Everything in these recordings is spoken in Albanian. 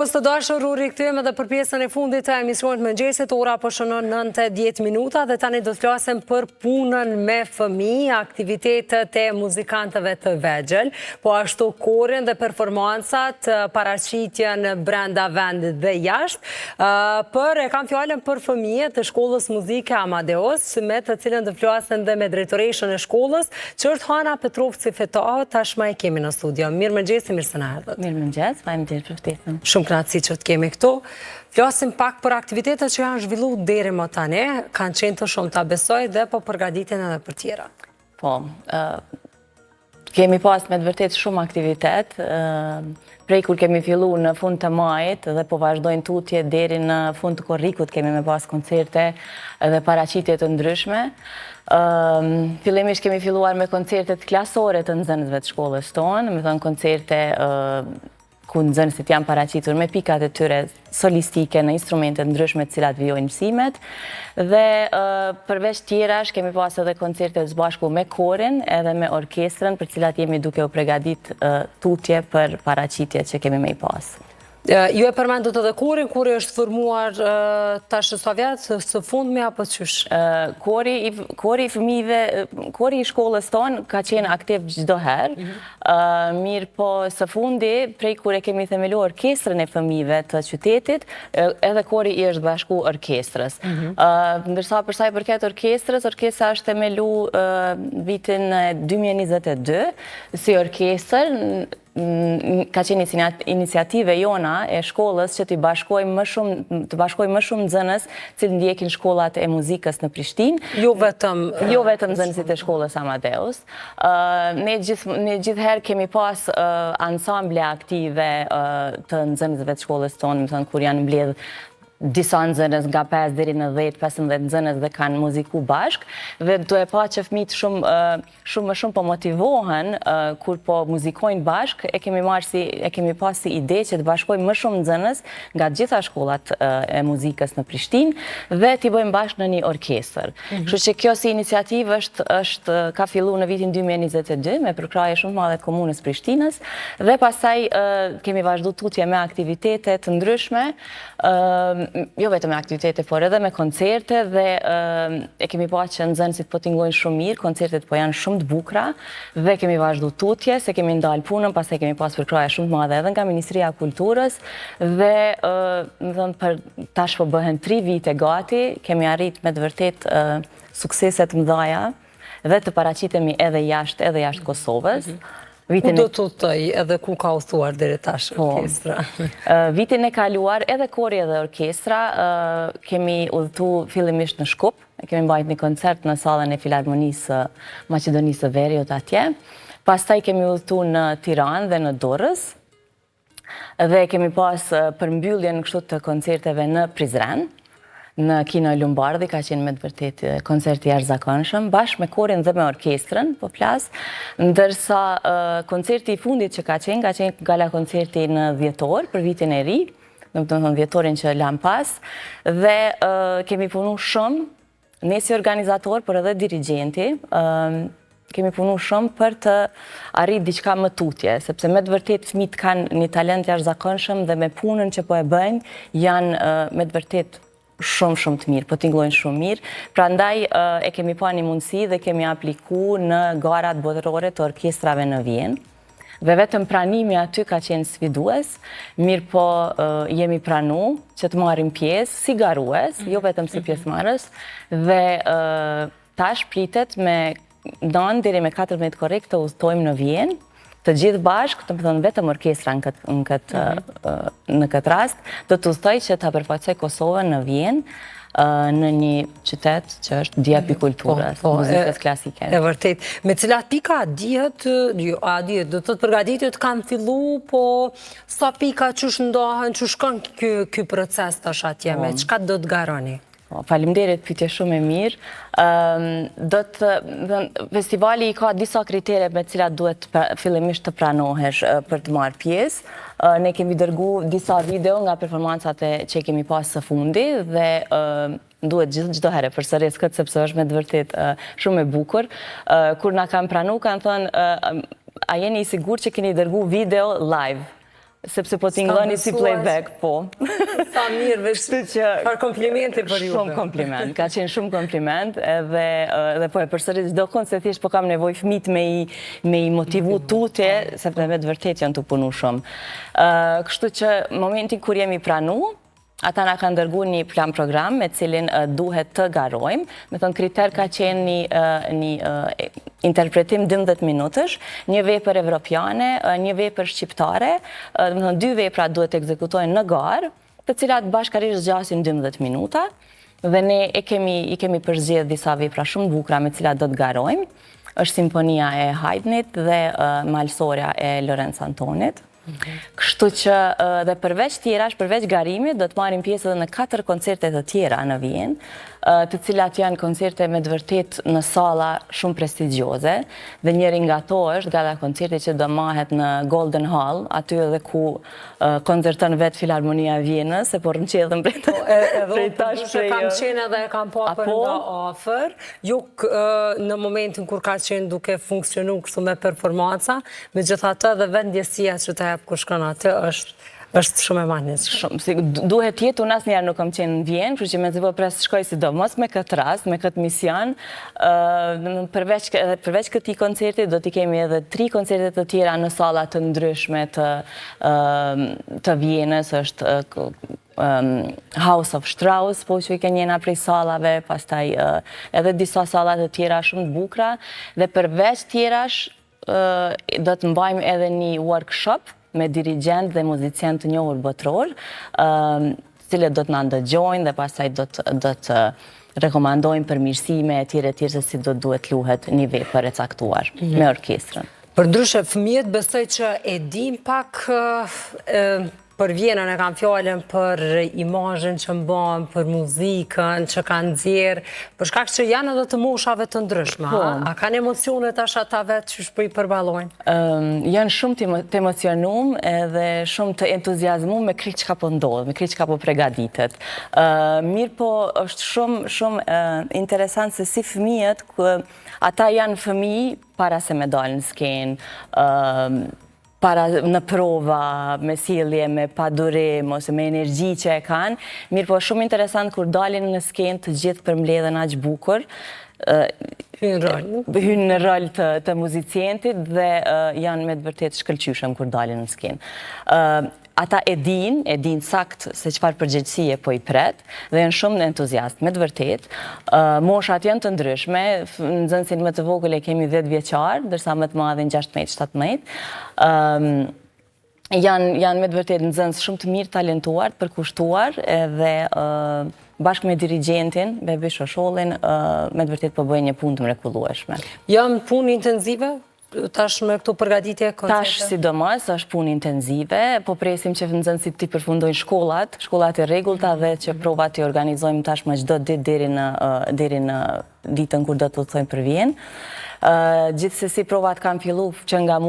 Të dashur, u rikthyer edhe për pjesën e fundit të emisionit mëngjesit, ora po shënon 9:10 minuta dhe tani do të flasim për punën me fëmijë, aktivitetet e muzikantëve të vegjël, po ashtu korin dhe performancat, paraqitjen brenda vendit dhe jashtë. E kam fjalën për fëmijët të shkollës muzike Amadeus, me të cilën do flasim dhe me drejtoreshën e shkollës, që është Hana Petrovci Fetaho, tashmë e kemi në studio. Mirëmëngjes, mirë se na erdhët. Mirëmëngjes, faleminderit për ftesën. Shumë knatësi që të kemi këtu. Flasim pak për aktivitetet që janë zhvillu deri më tani, kanë qenë të shumë ta besoj dhe po përgatiten edhe për tjera. Po, kemi pas me të vërtet shumë aktivitet, prej kur kemi fillu në fund të majit dhe po vazhdojnë tutje deri në fund të korrikut kemi me pas koncerte dhe paraqitje të ndryshme. Fillimisht kemi filluar me koncertet klasore të nxënësve të shkollës tonë, me thënë koncerte ku nxënësit janë paraqitur me pikat e tyre solistike në instrumente ndryshme të cilat vijojnë mësimet. Dhe përveç tjerash kemi pas edhe koncerte së bashku me korin edhe me orkestrën, për cilat jemi duke u përgatit tutje për paraqitjet që kemi me i pas. Ju e përmendët edhe korin, kuri është formuar tash sa vjet, së fundmi apo qysh? Kori i fëmijëve, kori i shkollës tonë ka qenë aktiv çdo herë, mirë po së fundi, prej kur e kemi themeluar orkestrën e fëmijëve të qytetit, edhe kori i është bashku orkestrës. Ndërsa për sa i përket orkestrës, orkestra është themelu vitin 2022 si orkestër. Ka qenë iniciative jona e shkollës që të bashkojmë më shumë nxënës që ndjekin shkollat e muzikës në Prishtinë. Jo vetëm nxënësit e shkollës Amadeus. Ne gjithherë kemi pas ansamble aktive të nxënësve të shkollës tonë, më thënë kur janë mbledh disa nxënës nga 5 deri në 10-15 nxënës dhe kanë muziku bashk, dhe do e pa që fëmijët shumë po motivohen kur po muzikojnë bashk, e kemi pas si ide që të bashkojmë më shumë nxënës nga gjitha shkollat e muzikës në Prishtinë dhe t'i bëjmë bashk në një orkestër. Kështu që kjo si iniciativë ka fillu në vitin 2022 me përkraje shumë madhe të komunës Prishtinës dhe pastaj kemi vazhdu tutje me aktivitete të ndryshme, jo vetëm me aktivitete, por edhe me koncerte dhe e kemi pa që nxënësit po tingojnë shumë mirë, koncertet po janë shumë të bukura dhe kemi vazhdu tutje, se kemi ndalë punën, pas e kemi pas përkraje shumë madhe edhe nga Ministria e Kulturës dhe për tash po bëhen 3 vite gati, kemi arrit me të vërtet sukseset mëdhaja dhe të paraqitemi edhe jashtë Kosovës. Ku do të tëj edhe ku ka udhëtuar deri tash orkestra? Vitin e kaluar edhe kori edhe orkestra kemi udhëtu fillimisht në Shkup, kemi mbajt një koncert në sallën e Filharmonisë Maqedonisë së Veriut atje. Pastaj kemi udhëtu në Tiranë dhe në Durrës dhe kemi pas përmbylljen kështu të koncerteve në Prizren, në Kino Lombardi, ka qenë me të vërtet koncert i jashtëzakonshëm, bashkë me korin dhe me orkestrën, po flas, ndërsa koncerti i fundit që ka qenë gala koncerti në dhjetor për vitin e ri, në të thënë dhjetorin që lam pas, dhe kemi punu shumë, ne si organizator, por edhe dirigjenti, kemi punu shumë për të arrit diçka më tutje, sepse me të vërtet fëmijët kanë një talent jashtëzakonshëm dhe me punën që po e bëjnë, janë me të vërtet shumë të mirë, po tingojnë shumë mirë. Prandaj e kemi pa një mundësi dhe kemi apliku në garat botërore të orkestrave në Vjenë. Dhe vetëm pranimi aty ka qenë sfidues, mirë po jemi pranu që të marrim pjesë si garues, jo vetëm si pjesëmarrës, dhe tash pritet me danë deri me 14 korrik të udhtojmë në Vjenë, të gjithë bashkë, të më thënë vetëm orkestra në këtë rast, do të udhtoj që ta përfaqësoj Kosovën në Vjenë, në një qytet që është djepi kulturës, muzikës klasike. E vërtet. Me cilat pika dihet, do të përgatitit kanë fillu, po sa pika që shëndohen, që shkon ky proces të atje, me çka do të garoni? Faleminderit, pyetje shumë e mirë. Festivali i ka disa kritere me cilat duhet fillimisht të pranohesh për të marrë pjesë. Ne kemi dërgu disa video nga performancat që kemi pas së fundi dhe duhet çdo herë përsëris këtë sepse është me të vërtet shumë e bukur. Kur na kanë pranu, kanë thënë, a jeni i sigurt që keni dërgu video live? sepse po t'ingoni si playback, po. Sa mirë, veç çfarë komplimenti për ju. Shumë kompliment, ka qenë shumë kompliment, edhe po e përsërit çdo kënd se thjesht po kam nevojë fëmijët me i motivu tutje, sepse me të vërtet janë të punu shumë. Kështu që momentin kur jemi pranu, ata na kanë dërguar një plan program me cilin duhet të garojmë. Me thënë kriter ka qenë një interpretim 12 minutësh, një vepër evropiane, një vepër shqiptare, me thënë 2 vepra duhet të ekzekutojnë në garë, të cilat bashkarisht zgjasin 12 minuta, dhe ne i kemi përzgjedhur disa vepra shumë bukura me cilat do të garojmë. Është Simfonia e Haydnit dhe Malsoria e Lorenz Antonit. Kështu që dhe përveç garimit, do të marrim pjesë edhe në 4 koncerte të tjera në Vjenë, të cilat janë koncerte me të vërtet në salla shumë prestigjioze, dhe njëri nga to është gala koncerti që do mahet në Golden Hall, aty edhe ku koncerton vetë Filharmonia e Vjenës, se por rënqedhëm prej tash prej... Kam qenë edhe kam papër nga afër, ju në momentin kur ka qenë duke funksionu kështu me performanca, me gjithatë dhe vendjesia që të hep kur shkon aty është shumë e mahnitshme. Duhet jetë, unë asnjëherë nuk kam qenë në Vjenë, kështu që me të pres të shkoj sidomos me këtë rast, me këtë mision. Përveç këtij koncerti, do t'i kemi edhe 3 koncerte të tjera në salla të ndryshme të Vjenës, është House of Strauss, po që i ke njena prej sallave, pastaj edhe disa salla të tjera shumë të bukura, dhe përveç tjerash do të mbajmë edhe një workshop me dirigent dhe muzicient të njohur botror, cilët do të na ndëgjojnë dhe pastaj do të rekomandojnë përmirësime e tjera se si do duhet luhet një vepër e caktuar me orkestrën. Përndryshe, fëmijët besoj që e dim pak për Vjenën e kam fjallën për imazhin që mban, për muzikën që kanë nxjerrë, për shkak që janë edhe të moshave të ndryshme. A kanë emocione tash ata vetë që shpëj përballojnë? Janë shumë të emocionum edhe shumë të entuziazmum me krejt çka po ndodh, me krejt çka po përgatitet. Mirë po është shumë interesant se si fëmijët, ata janë fëmijë para se me dalë në skenë, në prova, me sjellje, me padurim, ose me energji që e kanë. Mirë po shumë interesant kur dalin në skenë të gjithë përmbledhen aq bukur, hynë në rol të muzicientit dhe janë me të vërtet shkëlqyshëm kur dalin në skenë. Ata e din sakt se çfarë përgjegjësie po i pret dhe janë shumë entuziast, me të vërtet. Moshat janë të ndryshme, nxënësin më të vogël e kemi 10 vjeçar, ndërsa më të madhin 16-17. Janë me të vërtet nxënës shumë të mirë, talentuar, përkushtuar, edhe bashkë me dirigentin, Bebi Shoshollin, me të vërtet po bëjnë një punë të mrekullueshme. Janë punë intenzive? Tash me këtu përgatitje koncerte? Tash sidomos është punë intenzive, po presim që nxënësit t'i përfundojnë shkollat e rregullta dhe që provat i organizojmë tash më çdo ditë deri në ditën kur do të udhëtojmë për Vjenë. Gjithsesi provat kanë filluar që nga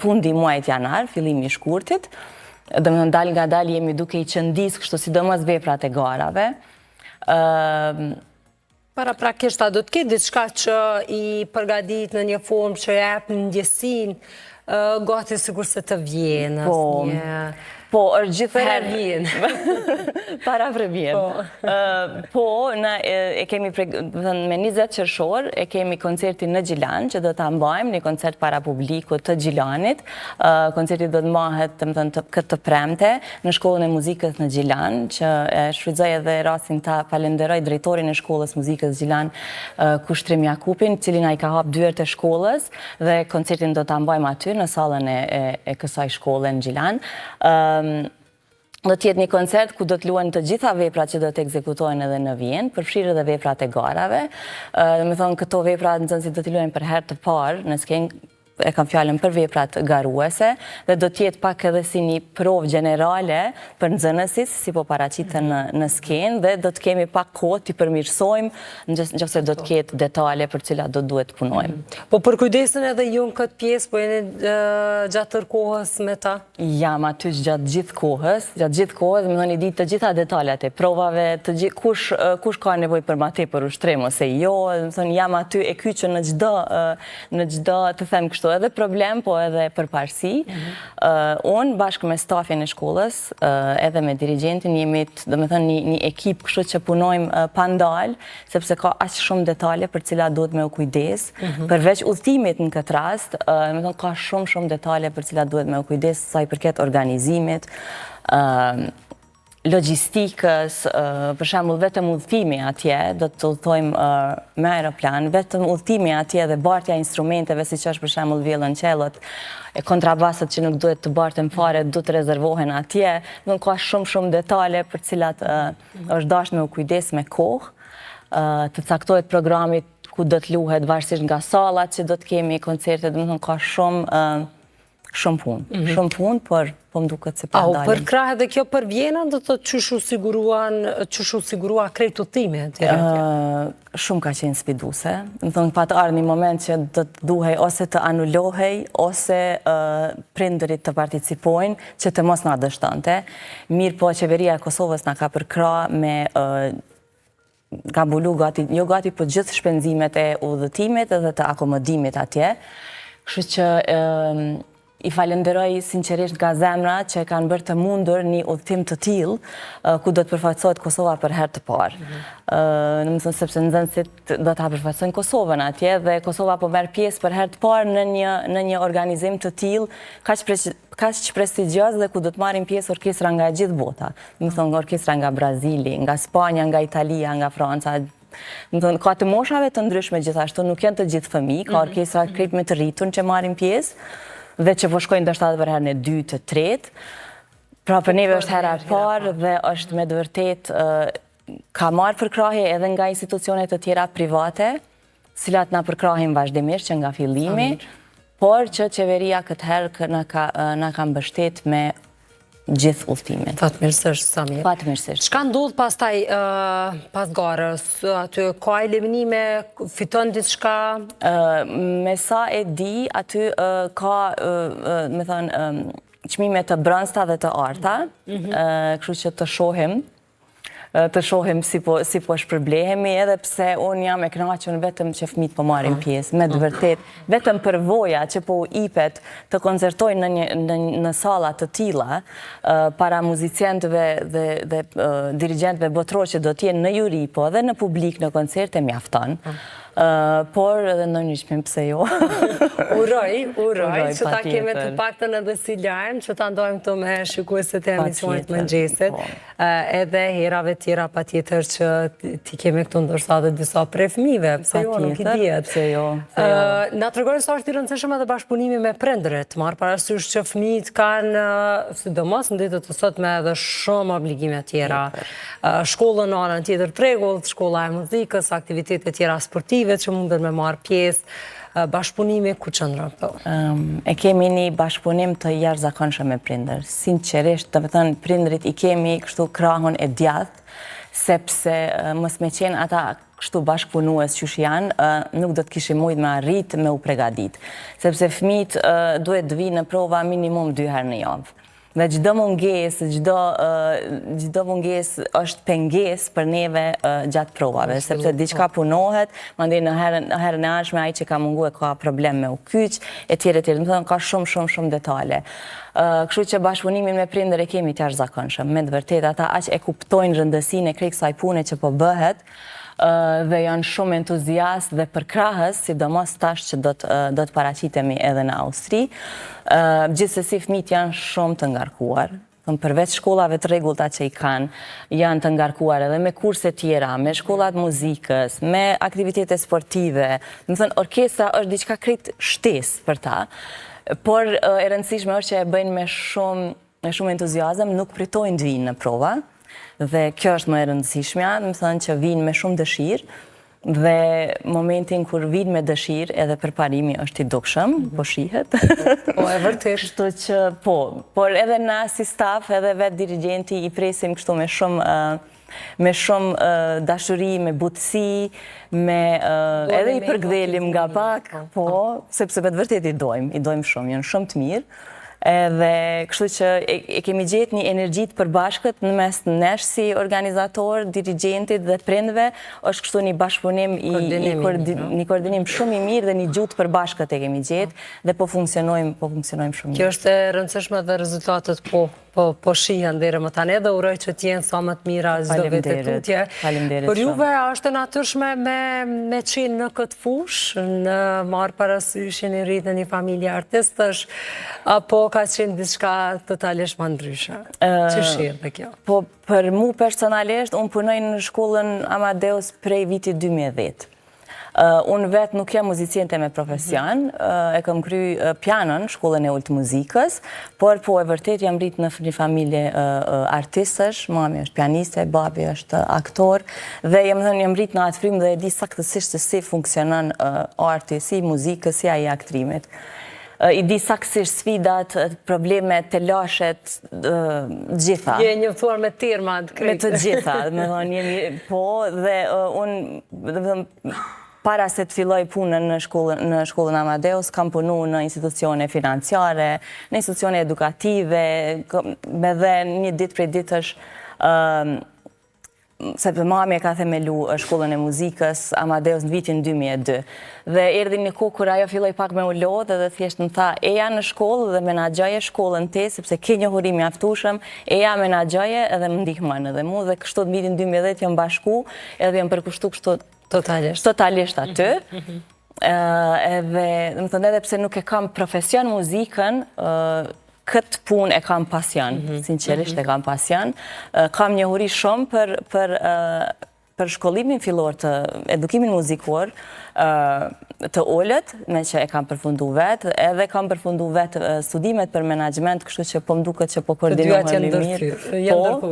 fundi muajit janar, fillimi i shkurtit. Domethënë dal nga dal jemi duke i qëndis kështu sidomos veprat e garave. Paraprakisht, a do të ketë diçka që i përgatit në një formë që jep në ndjesinë, gati sikur se të Vjenës. Po, është gjithherë para Vjenë. Po, e kemi me 20 qershor, e kemi koncertin në Gjilan, që do të mbajmë një koncert para publiku të Gjilanit. Koncerti do të mahet këtë premte në Shkollën e Muzikës në Gjilan, që e shfrytëzoj edhe rastin ta falenderoj drejtorin e Shkollës Muzikës Gjilan, Kushtrim Jakupin, cilin ai ka hap dyert e shkollës, dhe koncertin do të mbajmë aty në sallën e kësaj shkolle në Gjilan. Do t'jetë një koncert ku do t'luajnë të gjitha veprat që do t'ekzekutojnë edhe në Vjenë, përfshirë edhe veprat e garave. Me thonë, këto veprat nxënësit do t'i luajnë për herë të parë në skenë, e kam fjallën për veprat garuese, dhe do t'jetë pak edhe si një provë generale për nxënësit, si po paraqiten në skenë, dhe do t'kemi pak kohë t'i përmirësojmë nëse do t'ketë detale për cilat do duhet punojmë. Po për kujdesin edhe ju në këtë pjesë, po jeni gjatë tërë kohës me ta? Jam aty gjatë gjithë kohës, me thonë i ditë të gjitha detalet e provave, kush ka nevojë për ma tepër ushtrim ose jo, me thonë jam aty e kyçën në çdo të them kështu kështu edhe problem, po edhe përparësi. Unë bashkë me stafin e shkollës, edhe me dirigentin, jemi një ekip kështu që punojmë pa ndalë, sepse ka aq shumë detale për cilat duhet me u kujdes. Përveç udhëtimit në këtë rast, ka shumë detale për cilat duhet me u kujdes, sa i përket organizimit, logjistikës, për shembull vetëm udhëtimi atje, do të udhtojmë me aeroplan, vetëm udhëtimi atje dhe bartja instrumenteve, siç është për shembull violoncellot, kontrabasët që nuk duhet të barten fare, duhet të rezervohen atje, do ka shumë detale për cilat është dashur me u kujdes me kohë, të caktohet programit ku do të luhet varësisht nga sallat që do të kemi koncerte, do të ka shumë punë. Shumë punë, por po më duket se pa dalim. Për krah edhe kjo për Vjena, do të qyshu sigurua krejt udhëtime? Shumë ka qenë sfiduese. Më thonë, pa të ardhur një moment që do të duhej ose të anulohej, ose prindërit të participojnë, që të mos na dështonte. Mirë po, qeveria e Kosovës na ka përkrah me ka mbulu jo gati për gjithë shpenzimet e udhëtimit edhe të akomodimit atje. Kështu që i falenderoj sinqerisht nga zemra që kanë bërë të mundur një udhëtim të tillë ku do të përfaqësohet Kosova për herë të parë. Domethënë sepse nxënësit do ta përfaqësojnë Kosovën atje dhe Kosova po merr pjesë për herë të parë në një organizim të tillë kaq prestigjioz dhe ku do të marrin pjesë orkestra nga gjithë bota. Domethënë orkestra nga Brazili, nga Spanja, nga Italia, nga Franca. Ka të moshave të ndryshme gjithashtu, nuk janë të gjithë fëmijë, ka orkestra krejt me të rritur që marrin pjesë dhe që po shkojnë ndoshta edhe për herën e dytë, të tretë. Pra për neve është hera e parë dhe është me të vërtetë ka marrë përkrahje edhe nga institucionet të tjera private, cilat na përkrahin vazhdimisht që nga fillimi, por që qeveria këtë herë na ka mbështet me gjithë udhëtimin. Fatmirësisht, Samir. Fatmirësisht. Çka ndodh pastaj pas garës? Aty ka eliminime, fiton diçka? Me sa e di, aty ka, me thënë, çmime të brënsta dhe të arta, kështu që të shohim si po shpërblehemi, edhe pse unë jam e kënaqur vetëm që fëmijët po marrin pjesë, me të vërtet, vetëm për voja që po u ipet të koncertojnë në salla të tilla, para muzicientëve dhe dirigjentëve botror që do të jenë në juri, po edhe në publik në koncerte mjafton. Por edhe në një shpim pse jo. Uroj, që ta keme të paktën edhe si lajm, që ta ndojmë këto me shikuesit e emisionit mëngjesit, edhe herave tjera pa tjetër që ti keme këto ndoshta dhe disa prej fëmijëve, pse jo, nuk i dihet. Pse jo. Na tregoni sa është i rëndësishëm edhe bashkëpunimi me prindërit, marr parasysh që fëmijët kanë, sidomos në ditët të sotme, edhe shumë obligime tjera. Shkollën në anën tjetër tregullt, shkolla e muzikës, aktivitete tjera sportive që mundën me marrë pjesë, bashkëpunimi ku qëndron këto? E kemi një bashkëpunim të jashtëzakonshëm me prindër. Sinqerisht, do të thënë, prindërit i kemi kështu krahun e djathtë, sepse mos me qenë ata kështu bashkëpunues qysh janë, nuk do të kishim mujt me arrit me u pregadit. Sepse fëmijët duhet të vinë në prova minimum 2 herë në javë. Dhe çdo mungesë është pengesë për neve gjatë provave, sepse diçka punohet, mandej në herën e ardhshme ai që ka munguar ka problem me u kyç, etj. Do të thonë ka shumë detale. Kështu që bashkëpunimin me prindër e kemi të jashtëzakonshëm, me të vërtetë ata aq e kuptojnë rëndësinë e krejt kësaj pune që po bëhet, dhe janë shumë entuziast dhe përkrahës, sidomos tash që do të paraqitemi edhe në Austri. Gjithsesi fëmijët janë shumë të ngarkuar. Përveç shkollave të rregullta që i kanë, janë të ngarkuar edhe me kurse tjera, me shkollat muzikës, me aktivitete sportive. Do të thënë, orkestra është diçka krejt shtesë për ta, por e rëndësishme është që e bëjnë me shumë entuziazëm, nuk pritojnë të vinë në prova. Dhe kjo është më e rëndësishmja, më thënë që vinë me shumë dëshirë, dhe momentin kur vinë me dëshirë edhe përparimi është i dukshëm, po shihet. Po, e vërtet. Kështu që po, por edhe na si staf, edhe vetë dirigjenti i presim kështu me shumë dashuri, me butësi, edhe i përgdhelim nga pak, po, sepse vetë vërtet i dojmë shumë, janë shumë të mirë. Edhe kështu që e kemi gjetë një energji të përbashkët në mes nesh si organizator, dirigentit dhe prindve, është kështu një bashkëpunim një koordinim shumë i mirë dhe një gjuhë të përbashkët e kemi gjetë dhe po funksionojmë shumë mirë. Kjo është e rëndësishme dhe rezultatet po shihen deri më tani dhe uroj që t'jenë sa më të mira çdo vit e tutje. Për juve është e natyrshme me qenë në këtë fushë, në marrë parasysh jeni rritë në një familje artistësh, apo ka qenë diçka totalisht më ndryshe? Që shirë dhe kjo? Po, për mu personalisht, unë punoj në shkollën Amadeus prej vitit 2010. Unë vetë nuk jam muziciente me profesion, e kam kry pianon, shkollën e ultë muzikës, por po e vërtet jam rritë në një familje artistësh, mami është pianiste, babi është aktor, dhe jam rritë në atë frymë dhe e di saktësisht se si funksionon arti, si muzikës, si aji aktrimit. I di saktësisht sfidat, problemet, telashet, gjitha. Je njoftuar me terma të krejtë. Me të gjitha, me thonë jemi po, dhe unë para se të filloj punën në shkollën Amadeus, kam punu në institucione financiare, në institucione edukative, me dhe një ditë prej ditësh, sepse mami e ka themelu shkollën e muzikës Amadeus në vitin 2002. Dhe erdhi një kohë kur ajo filloi pak me u lodhë dhe thjesht më tha, eja në shkollë dhe menaxhoje shkollën te, sepse ke njohuri mjaftueshëm, eja menaxhoje edhe më ndihmon edhe mu, dhe kështu në vitin 2010 jam bashku, edhe jam përkushtu kështu totalisht aty. Edhe, më thënë edhe pse nuk e kam profesion muzikën, këtë punë e kam pasion, sinqerisht e kam pasion. Kam njohuri shumë për shkollimin fillor të edukimin muzikor të ollët, me që e kam përfundu vetë, edhe kam përfundu vetë studimet për menaxhiment, kështu që po mduket që po koordinohen më mirë. Po,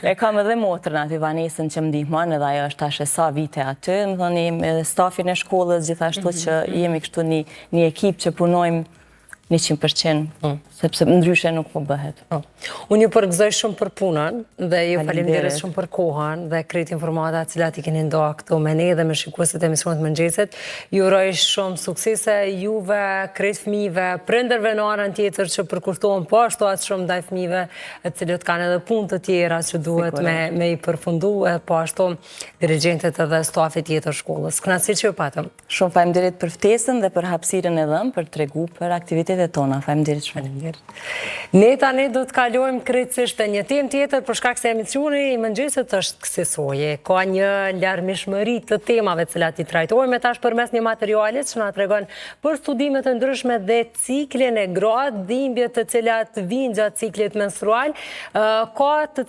e kam edhe motrën aty, Vanesën, që më ndihmon, edhe ajo është tash e sa vite aty, më thoni, edhe stafin e shkollës, gjithashtu që jemi kështu një ekip që punojmë 100%, sepse ndryshe nuk po bëhet. Unë ju përgëzoj shumë për punën dhe ju faleminderit shumë për kohën dhe krejt informatat cilat I keni nda këtu me ne dhe me shikuesit e emisionit mëngjesit. Ju uroj shumë suksese juve, krejt fëmijëve, prindërve në anën tjetër që përkurtohen po ashtu atë shumë ndaj fëmijëve të cilët kanë edhe punë të tjera që duhet me I përfundu e po ashtu dirigjentet edhe stafit tjetër shkollës. Kënaqësi që ju patëm. Shumë faleminderit për ftesën dhe për hapësirën e dhënë për t'tregu për aktivitetet tona. Faleminderit shumë. Ne tani do të kalojmë krejtësisht të një temë tjetër për shkak se emisioni I mëngjesit është kësaj. Ka një larmishmëri të temave të cilat I trajtojmë tash përmes një materialit që na tregon për studimet e ndryshme dhe ciklin e gratë, dhimbjet të cilat vijnë gjatë ciklit menstrual, ka të